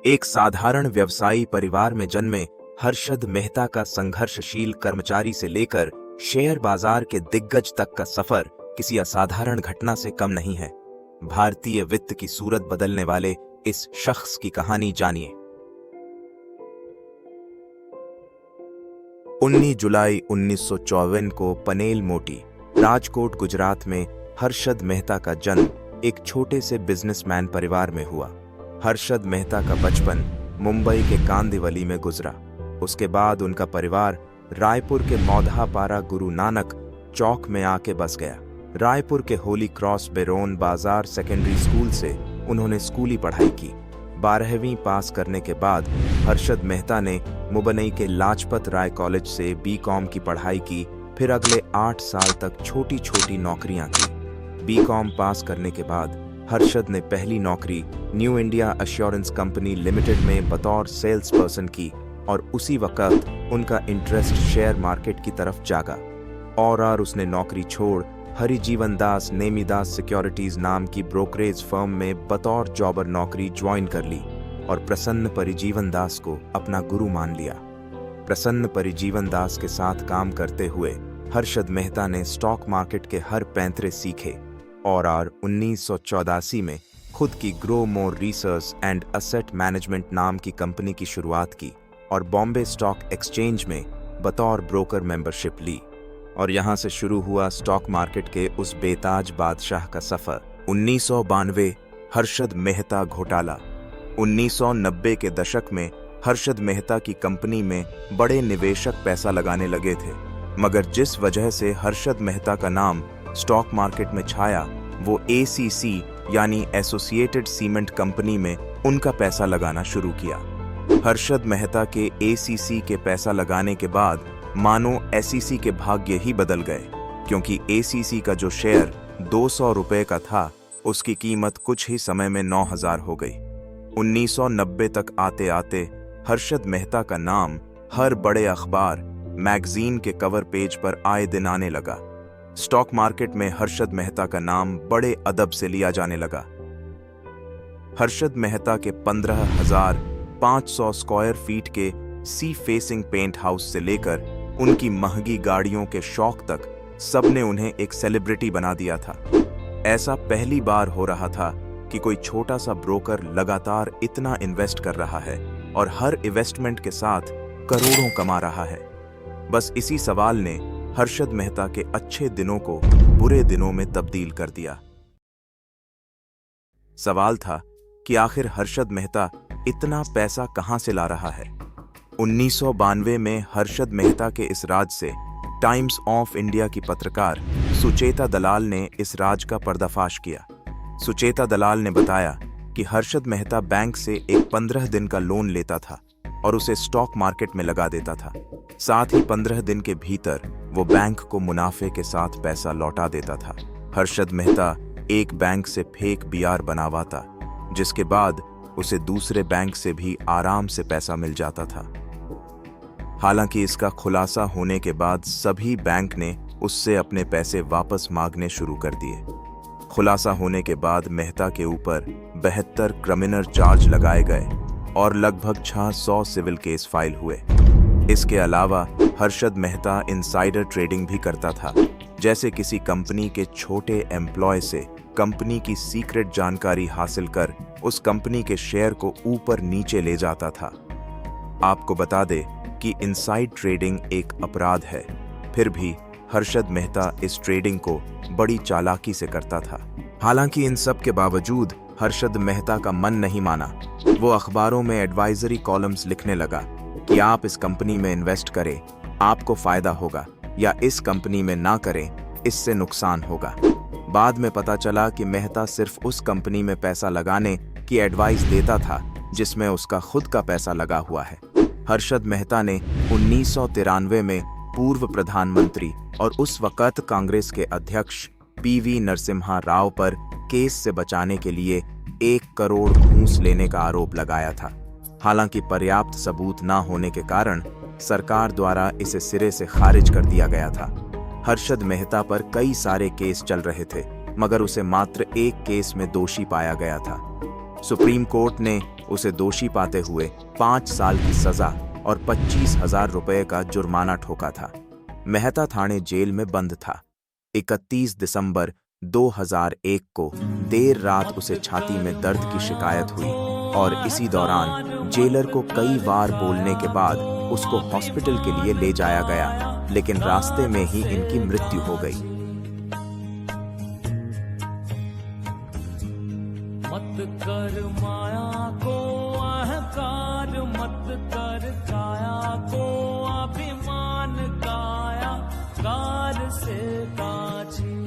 एक साधारण व्यवसायी परिवार में जन्मे हर्षद मेहता का संघर्षशील कर्मचारी से लेकर शेयर बाजार के दिग्गज तक का सफर किसी असाधारण घटना से कम नहीं है। भारतीय वित्त की सूरत बदलने वाले इस शख्स की कहानी जानिए। 19 जुलाई 1954 को पनेल मोटी, राजकोट, गुजरात में हर्षद मेहता का जन्म एक छोटे से बिजनेसमैन परिवार में हुआ। हर्षद मेहता का बचपन मुंबई के कांदिवली में गुजरा। उसके बाद उनका परिवार रायपुर के मौधापारा गुरु नानक चौक में आके बस गया। रायपुर के होली क्रॉस बेरोन बाजार सेकेंडरी स्कूल से उन्होंने स्कूली पढ़ाई की। 12वीं पास करने के बाद हर्षद मेहता ने मुंबई के लाजपत राय कॉलेज से बीकॉम की पढ़ाई की। फिर अगले 8 साल तक छोटी छोटी नौकरियां की। बीकॉम पास करने के बाद हर्षद ने पहली नौकरी new India assurance company limited में बतौर सेल्स पर्सन की और उसी वक्त उनका इंटरेस्ट शेयर मार्केट की तरफ जागा और उसने नौकरी छोड़ हरिजीवन दास नेमीदास सिक्योरिटीज नाम की ब्रोकरेज फर्म में बतौर जॉबर नौकरी ज्वाइन कर ली और प्रसन्न परिजीवन दास को अपना गुरु मान लिया। प्रसन्न परिजीवन दास के साथ काम करते हुए हर्षद मेहता ने स्टॉक मार्केट के हर पैंतरे सीखे और 1984 में खुद की grow more research and asset management नाम की कंपनी की शुरुआत की और बॉम्बे स्टॉक एक्सचेंज में बतौर ब्रोकर मेंबरशिप ली। और यहां से शुरू हुआ स्टॉक मार्केट के उस बेताज बादशाह का सफर। 1992 हर्षद मेहता घोटाला। 1990 के दशक में हर्षद मेहता की कंपनी में बड़े निवेशक पैसा लगाने लगे थे, मगर जिस वजह से हर्षद मेहता का नाम स्टॉक मार्केट में छाया वो ACC यानी एसोसिएटेड सीमेंट कंपनी में उनका पैसा लगाना शुरू किया। हर्षद मेहता के ACC के पैसा लगाने के बाद मानो SEC के भाग्य ही बदल गए, क्योंकि ACC का जो शेयर 200 रुपए का था उसकी कीमत कुछ ही समय में 9000 हो गई। 1990 तक आते आते हर्षद मेहता का नाम हर बड़े अखबार मैगजीन के कवर पेज पर आए दिन आने लगा। स्टॉक मार्केट में हर्षद मेहता का नाम बड़े अदब से लिया जाने लगा। हर्षद मेहता के 15,500 स्क्वायर फीट के सी फेसिंग पेंट हाउस से लेकर उनकी महंगी गाड़ियों के शौक तक सबने उन्हें एक सेलिब्रिटी बना दिया था। ऐसा पहली बार हो रहा था कि कोई छोटा सा ब्रोकर लगातार इतना इन्वेस्ट कर रहा है और हर इन्वेस्टमेंट के साथ करोड़ों कमा रहा है। बस इसी सवाल ने हर्षद मेहता के अच्छे दिनों को बुरे दिनों में तब्दील कर दिया। सवाल था कि आखिर हर्षद मेहता इतना पैसा कहां से ला रहा है। 1992 में हर्षद मेहता के इस राज से टाइम्स ऑफ इंडिया की पत्रकार सुचेता दलाल ने इस राज का पर्दाफाश किया। सुचेता दलाल ने बताया कि हर्षद मेहता बैंक से एक 15 दिन का लोन लेता था और उसे स्टॉक मार्केट में लगा देता था। साथ ही 15 दिन के भीतर वो बैंक को मुनाफे के साथ पैसा लौटा देता था। हर्षद मेहता एक बैंक से फेक BR बनवाता, जिसके बाद उसे दूसरे बैंक से भी आराम से पैसा मिल जाता था। हालांकि इसका खुलासा होने के बाद सभी बैंक ने उससे अपने पैसे वापस मांगने शुरू कर दिए। खुलासा होने के बाद मेहता के ऊपर 72 क्रिमिनल चार्ज लगाए गए और लगभग 600 सिविल केस फाइल हुए। इसके अलावा हर्षद मेहता इनसाइडर ट्रेडिंग भी करता था, जैसे किसी कंपनी के छोटे एम्प्लॉय से कंपनी की सीक्रेट जानकारी हासिल कर उस कंपनी के शेयर को ऊपर नीचे ले जाता था। आपको बता दे कि इनसाइड ट्रेडिंग एक अपराध है, फिर भी हर्षद मेहता इस ट्रेडिंग को बड़ी चालाकी से करता था। हालांकि इन सब के बावजूद हर्षद मेहता का मन नहीं माना। वो अखबारों में एडवाइजरी कॉलम्स लिखने लगा कि आप इस कंपनी में इन्वेस्ट करें, आपको फायदा होगा, या इस कंपनी में ना करें, इससे नुकसान होगा। बाद में पता चला कि मेहता सिर्फ उस कंपनी में पैसा लगाने की एडवाइस देता था जिसमें उसका खुद का पैसा लगा हुआ है। हर्षद मेहता ने 1993 में पूर्व प्रधानमंत्री और उस वक्त कांग्रेस के अध्यक्ष PV नरसिम्हा राव पर केस से बचाने के लिए 1 करोड़ घूस लेने का आरोप लगाया था। हालांकि पर्याप्त सबूत न होने के कारण सरकार द्वारा इसे सिरे से खारिज कर दिया गया था। हर्षद मेहता पर कई सारे केस चल रहे थे, मगर उसे मात्र एक केस में दोषी पाया गया था। सुप्रीम कोर्ट ने उसे दोषी पाते हुए 5 साल की सजा और 25,000 रुपए का जुर्माना ठोका था। मेहता थाने जेल में बंद था। 31 दिसंबर 2001 को देर रात उसे छाती में दर्द की शिकायत हुई और इसी दौरान जेलर को कई बार बोलने के बाद उसको हॉस्पिटल के लिए ले जाया गया, लेकिन रास्ते में ही इनकी मृत्यु हो गई। मत कर माया को अहंकार, मत कर काया को अभिमान, काया कार से काछी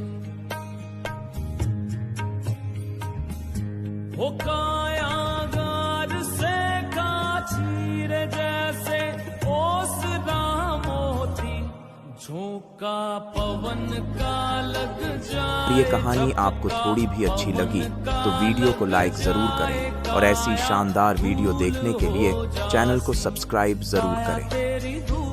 वो काया गार से काछी रे, जैसे ओसरा मोती झोंका पवन का लग जाए। ये कहानी आपको थोड़ी भी अच्छी लगी तो वीडियो को लाइक जरूर करें और ऐसी शानदार वीडियो देखने के लिए चैनल को सब्सक्राइब जरूर करें।